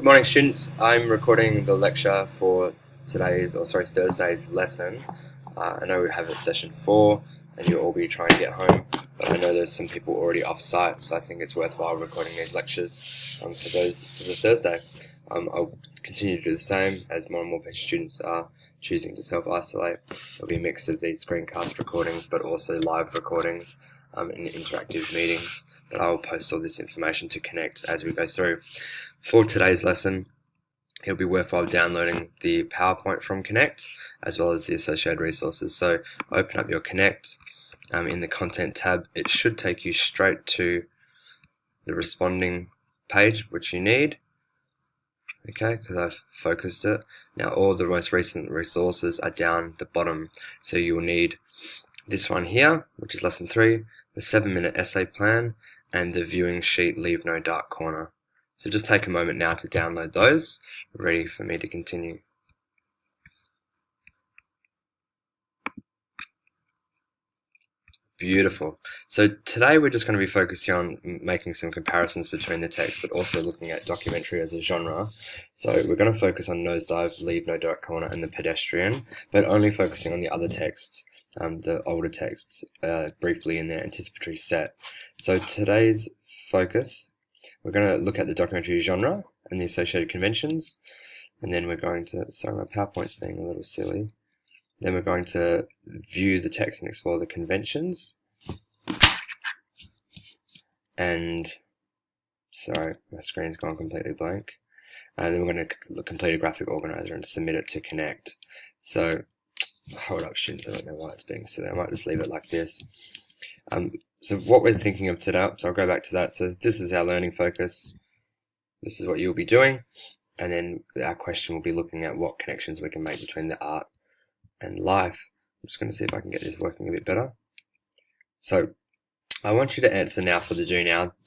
Morning students, I'm recording the lecture for Thursday's lesson. I know we have it session 4 and you'll all be trying to get home, but I know there's some people already off site, so I think it's worthwhile recording these lectures for the Thursday. I'll continue to do the same as more and more students are choosing to self-isolate. There'll be a mix of these screencast recordings but also live recordings and interactive meetings, but I will post all this information to Connect as we go through. For today's lesson, it'll be worthwhile downloading the PowerPoint from Connect as well as the associated resources. So open up your Connect. In the Content tab, it should take you straight to the responding page, which you need. Okay, because I've focused it. Now all the most recent resources are down the bottom. So you'll need this one here, which is lesson 3, the 7-minute essay plan, and the viewing sheet Leave No Dark Corner. So just take a moment now to download those, ready for me to continue. Beautiful. So today we're just going to be focusing on making some comparisons between the text, but also looking at documentary as a genre. So we're going to focus on Nosedive, Leave No Dark Corner, and The Pedestrian, but only focusing on the other texts, the older texts, briefly in their anticipatory set. So today's focus, we're going to look at the documentary genre and the associated conventions, and then we're going to, sorry, my PowerPoint's being a little silly. Then we're going to view the text and explore the conventions. And, sorry, my screen's gone completely blank. And then we're going to complete a graphic organizer and submit it to Connect. So, hold up, students, I don't know why it's being silly. I might just leave it like this. So what we're thinking of today, so I'll go back to that. So this is our learning focus. This is what you'll be doing. And then our question will be looking at what connections we can make between the art and life. I'm just going to see if I can get this working a bit better. So I want you to answer now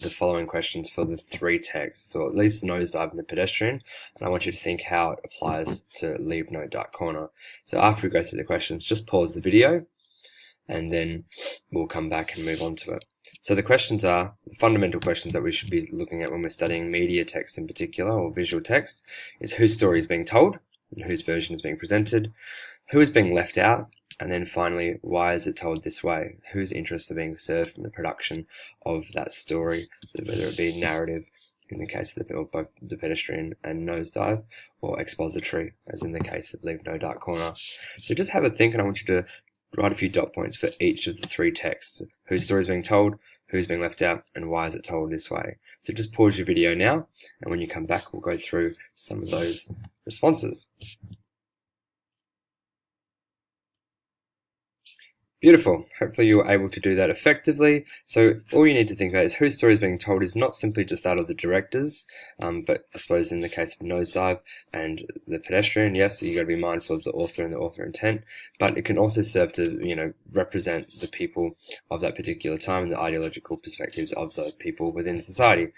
the following questions for the 3 texts, or at least the Nosedive and The Pedestrian, and I want you to think how it applies to Leave No Dark Corner. So after we go through the questions, just pause the video and then we'll come back and move on to it. So the questions are, the fundamental questions that we should be looking at when we're studying media text in particular, or visual text, is whose story is being told and whose version is being presented, who is being left out, and then finally, why is it told this way? Whose interests are being served from the production of that story, whether it be narrative, in the case of both The Pedestrian and Nosedive, or expository, as in the case of Leave No Dark Corner. So just have a think, and I want you to write a few dot points for each of the 3 texts. Whose story is being told, who's being left out, and why is it told this way? So just pause your video now, and when you come back, we'll go through some of those responses. Beautiful. Hopefully you were able to do that effectively. So all you need to think about is whose story is being told is not simply just that of the directors, but I suppose in the case of Nosedive and The Pedestrian, yes, you've got to be mindful of the author and the author intent, but it can also serve to, represent the people of that particular time and the ideological perspectives of the people within society.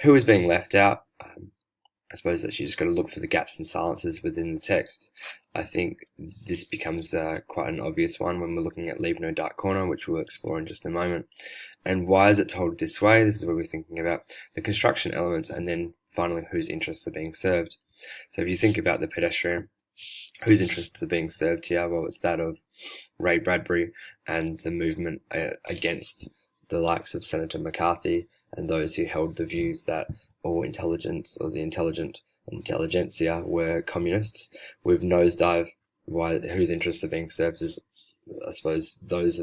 Who is being left out? I suppose that you just got to look for the gaps and silences within the text. I think this becomes quite an obvious one when we're looking at Leave No Dark Corner, which we'll explore in just a moment. And why is it told this way? This is where we're thinking about the construction elements, and then finally whose interests are being served. So if you think about The Pedestrian, whose interests are being served here? Well, it's that of Ray Bradbury and the movement against the likes of Senator McCarthy and those who held the views that all intelligence, or the intelligentsia, were communists. With Nosedive, whose interests are being served is, I suppose, those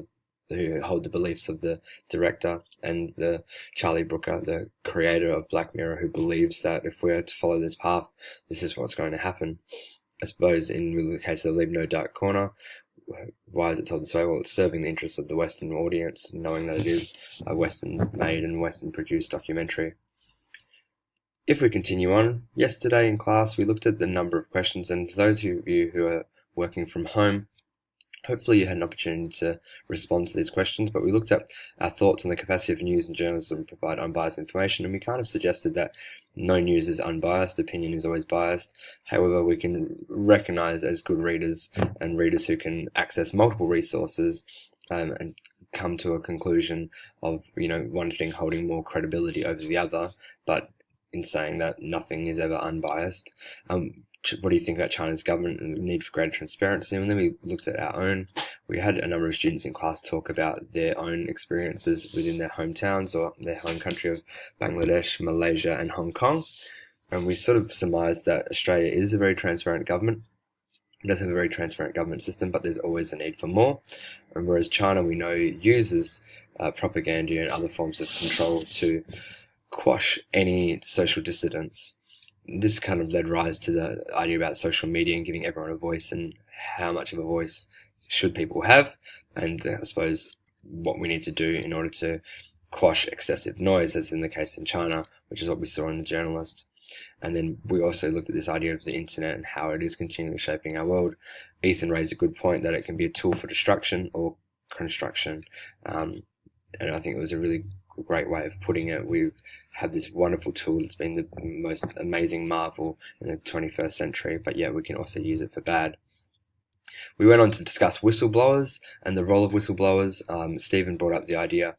who hold the beliefs of the director and the Charlie Brooker, the creator of Black Mirror, who believes that if we're to follow this path, this is what's going to happen. I suppose in the case of Leave No Dark Corner, why is it told this way? Well, it's serving the interests of the Western audience, knowing that it is a Western-made and Western-produced documentary. If we continue on, yesterday in class we looked at the number of questions, and for those of you who are working from home, hopefully you had an opportunity to respond to these questions, but we looked at our thoughts on the capacity of news and journalism to provide unbiased information, and we kind of suggested that no news is unbiased, opinion is always biased. However, we can recognize as good readers and readers who can access multiple resources and come to a conclusion of, one thing holding more credibility over the other, but in saying that nothing is ever unbiased. What do you think about China's government and the need for greater transparency? And then we looked at our own. We had a number of students in class talk about their own experiences within their hometowns or their home country of Bangladesh, Malaysia, and Hong Kong. And we sort of surmised that Australia is a very transparent government. It does have a very transparent government system, but there's always a need for more. And whereas China, we know, uses propaganda and other forms of control to quash any social dissidents. This kind of led rise to the idea about social media and giving everyone a voice, and how much of a voice should people have, and I suppose what we need to do in order to quash excessive noise, as in the case in China, which is what we saw in The Journalist. And then we also looked at this idea of the internet and how it is continually shaping our world. Ethan raised a good point that it can be a tool for destruction or construction, and I think it was a really great way of putting it. We have this wonderful tool that's been the most amazing marvel in the 21st century, but yet we can also use it for bad. We went on to discuss whistleblowers and the role of whistleblowers. Stephen brought up the idea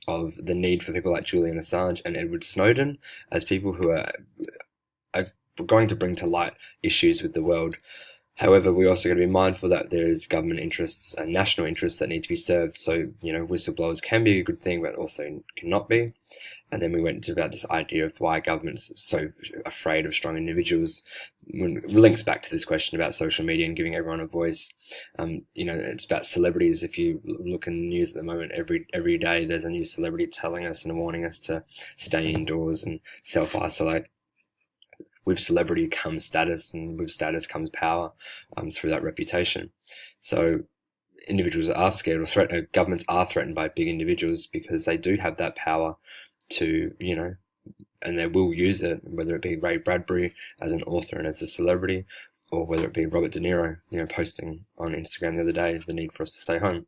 of the need for people like Julian Assange and Edward Snowden as people who are going to bring to light issues with the world. However, we also got to be mindful that there is government interests and national interests that need to be served. So, whistleblowers can be a good thing, but also cannot be. And then we went about this idea of why government's so afraid of strong individuals. It links back to this question about social media and giving everyone a voice. It's about celebrities. If you look in the news at the moment, every day there's a new celebrity telling us and warning us to stay indoors and self-isolate. With celebrity comes status, and with status comes power through that reputation. So individuals are scared, or governments are threatened by big individuals because they do have that power to, and they will use it, whether it be Ray Bradbury as an author and as a celebrity, or whether it be Robert De Niro, posting on Instagram the other day the need for us to stay home.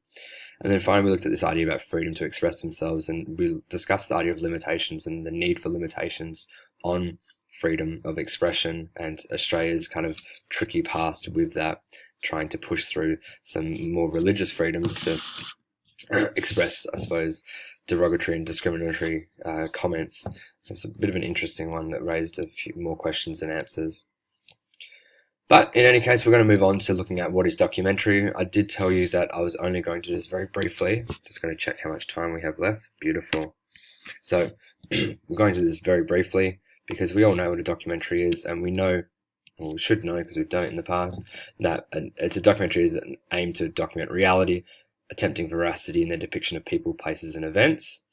And then finally, we looked at this idea about freedom to express themselves, and we discussed the idea of limitations and the need for limitations on freedom of expression, and Australia's kind of tricky past with that, trying to push through some more religious freedoms to express, I suppose, derogatory and discriminatory comments. It's a bit of an interesting one that raised a few more questions than answers. But in any case, we're going to move on to looking at what is documentary. I did tell you that I was only going to do this very briefly. Just going to check how much time we have left. Beautiful. So we're going to do this very briefly, because we all know what a documentary is, and we know, or we should know because we've done it in the past, that a documentary is an aim to document reality, attempting veracity in their depiction of people, places, and events.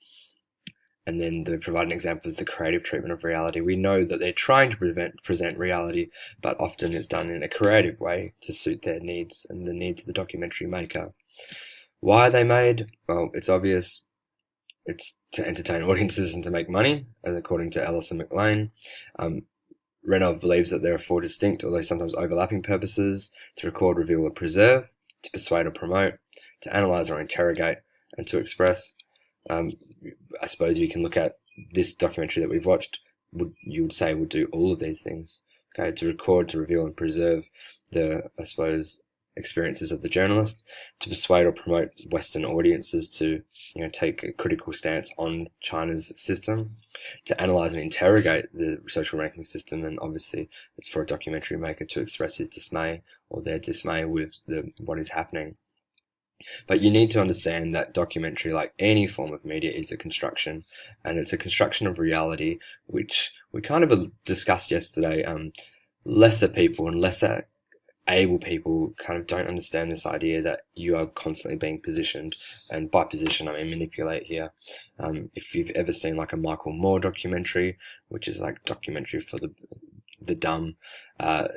And then they provide an example as the creative treatment of reality. We know that they're trying to present reality, but often it's done in a creative way to suit their needs and the needs of the documentary maker. Why are they made? Well, it's obvious. It's to entertain audiences and to make money, as according to Ellis and McLean. Renov believes that there are four distinct, although sometimes overlapping purposes: to record, reveal, or preserve, to persuade or promote, to analyse or interrogate, and to express. I suppose you can look at this documentary that we've watched, you would say would do all of these things. Okay, to record, to reveal, and preserve the, I suppose, experiences of the journalist, to persuade or promote Western audiences to take a critical stance on China's system, to analyse and interrogate the social ranking system, and obviously it's for a documentary maker to express his dismay or their dismay with what is happening. But you need to understand that documentary, like any form of media, is a construction, and it's a construction of reality, which we kind of discussed yesterday. Lesser people and lesser able people kind of don't understand this idea that you are constantly being positioned, and by position I mean manipulate here. If you've ever seen like a Michael Moore documentary, which is like documentary for the dumb,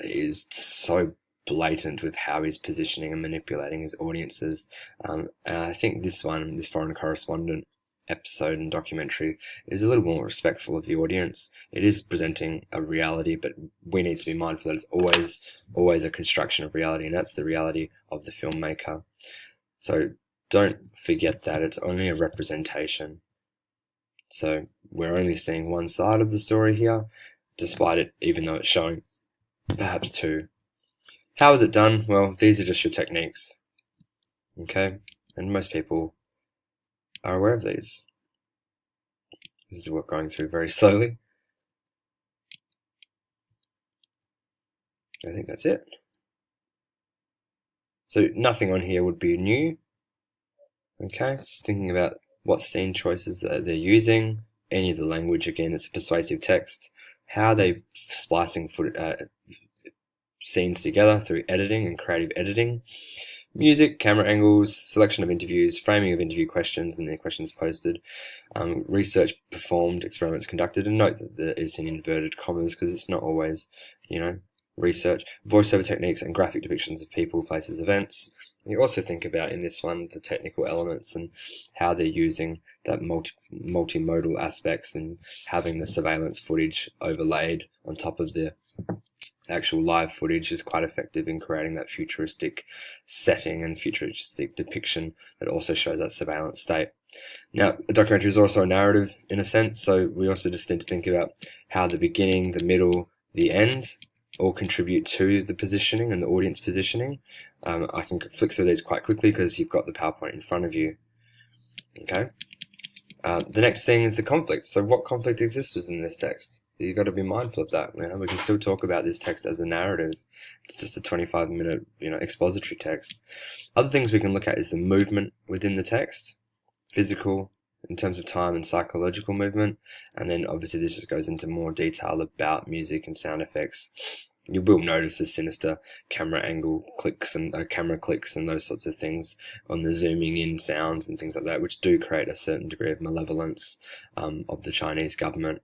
is so blatant with how he's positioning and manipulating his audiences. And I think this Foreign Correspondent episode and documentary is a little more respectful of the audience. It is presenting a reality, but we need to be mindful that it's always a construction of reality, and that's the reality of the filmmaker. So don't forget that it's only a representation. So we're only seeing one side of the story here, despite it, even though it's showing perhaps two. How is it done? Well, these are just your techniques. Okay? And most people are aware of these. This is what I'm going through very slowly. I think that's it. So nothing on here would be new. Okay, thinking about what scene choices that they're using, any of the language, again, it's a persuasive text, how they splicing scenes together through editing and creative editing, music, camera angles, selection of interviews, framing of interview questions and their questions posted, research performed, experiments conducted, and note that there is in inverted commas because it's not always, research, voiceover techniques and graphic depictions of people, places, events. You also think about in this one the technical elements and how they're using that multimodal aspects and having the surveillance footage overlaid on top of the actual live footage is quite effective in creating that futuristic setting and futuristic depiction that also shows that surveillance state. Now, a documentary is also a narrative in a sense, so we also just need to think about how the beginning, the middle, the end all contribute to the positioning and the audience positioning. I can flick through these quite quickly because you've got the PowerPoint in front of you. Okay. The next thing is the conflict. So what conflict exists within this text? You've got to be mindful of that. We can still talk about this text as a narrative. It's just a 25-minute, expository text. Other things we can look at is the movement within the text, physical, in terms of time and psychological movement, and then obviously this just goes into more detail about music and sound effects. You will notice the sinister camera angle clicks and camera clicks and those sorts of things on the zooming in sounds and things like that, which do create a certain degree of malevolence of the Chinese government.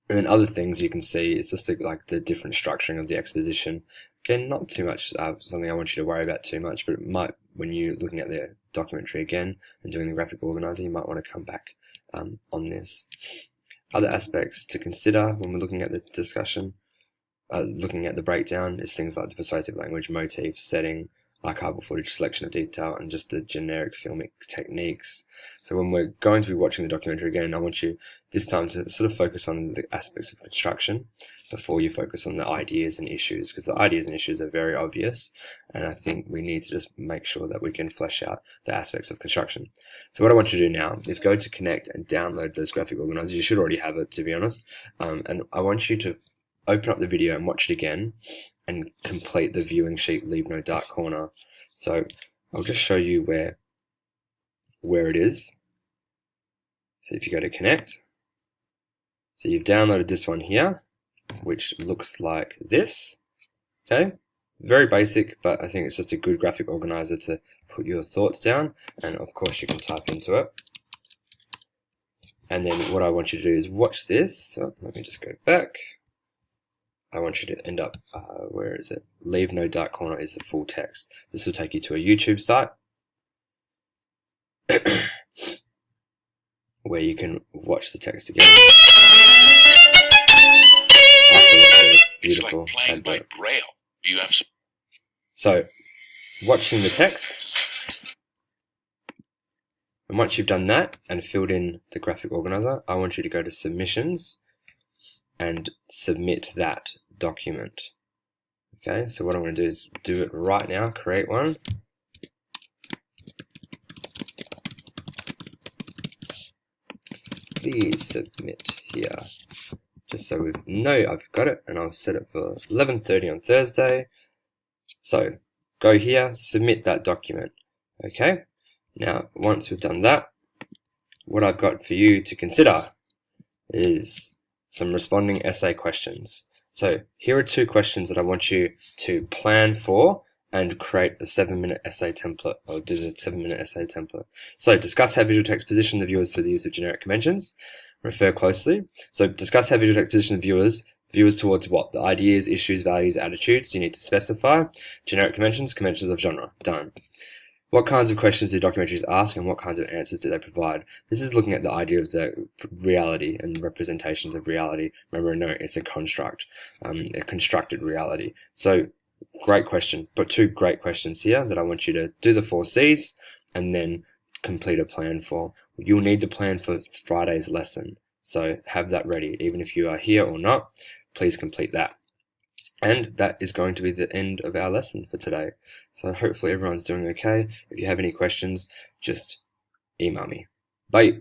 And then other things you can see is just like the different structuring of the exposition. Again, not too much something I want you to worry about too much, but it might, when you're looking at the documentary again and doing the graphic organizer, you might want to come back on this. Other aspects to consider when we're looking at the discussion, looking at the breakdown, is things like the persuasive language, motif, setting, archival footage, selection of detail, and just the generic filmic techniques. So when we're going to be watching the documentary again, I want you this time to sort of focus on the aspects of construction before you focus on the ideas and issues, because the ideas and issues are very obvious, and I think we need to just make sure that we can flesh out the aspects of construction. So what I want you to do now is go to Connect and download those graphic organizers. You should already have it, to be honest, and I want you to open up the video and watch it again and complete the viewing sheet, leave no dark corner. So I'll just show you where it is. So if you go to Connect, so you've downloaded this one here, which looks like this. Okay, very basic, but I think it's just a good graphic organizer to put your thoughts down, and of course you can type into it. And then what I want you to do is watch this. So let me just go back. I want you to end up, where is it? Leave no dark corner is the full text. This will take you to a YouTube site where you can watch the text again. Beautiful. It's like playing by braille. Do you have some? So, watching the text, and once you've done that and filled in the graphic organizer, I want you to go to Submissions and submit that document. Okay, so what I'm going to do is do it right now, create one. Please submit here. Just so we know I've got it, and I'll set it for 11:30 on Thursday. So go here, submit that document. Okay, now once we've done that, what I've got for you to consider is some responding essay questions. So here are 2 questions that I want you to plan for and create a 7-minute essay template, or do the 7-minute essay template. So discuss how visual text position the viewers through the use of generic conventions. Refer closely. So discuss how visual text position the viewers towards what? The ideas, issues, values, attitudes. You need to specify. Generic conventions, conventions of genre. Done. What kinds of questions do documentaries ask and what kinds of answers do they provide? This is looking at the idea of the reality and representations of reality. Remember, no, it's a construct, a constructed reality. So, great question. But 2 great questions here that I want you to do the 4 C's and then complete a plan for. You'll need to plan for Friday's lesson. So have that ready. Even if you are here or not, please complete that. And that is going to be the end of our lesson for today. So hopefully everyone's doing okay. If you have any questions, just email me. Bye.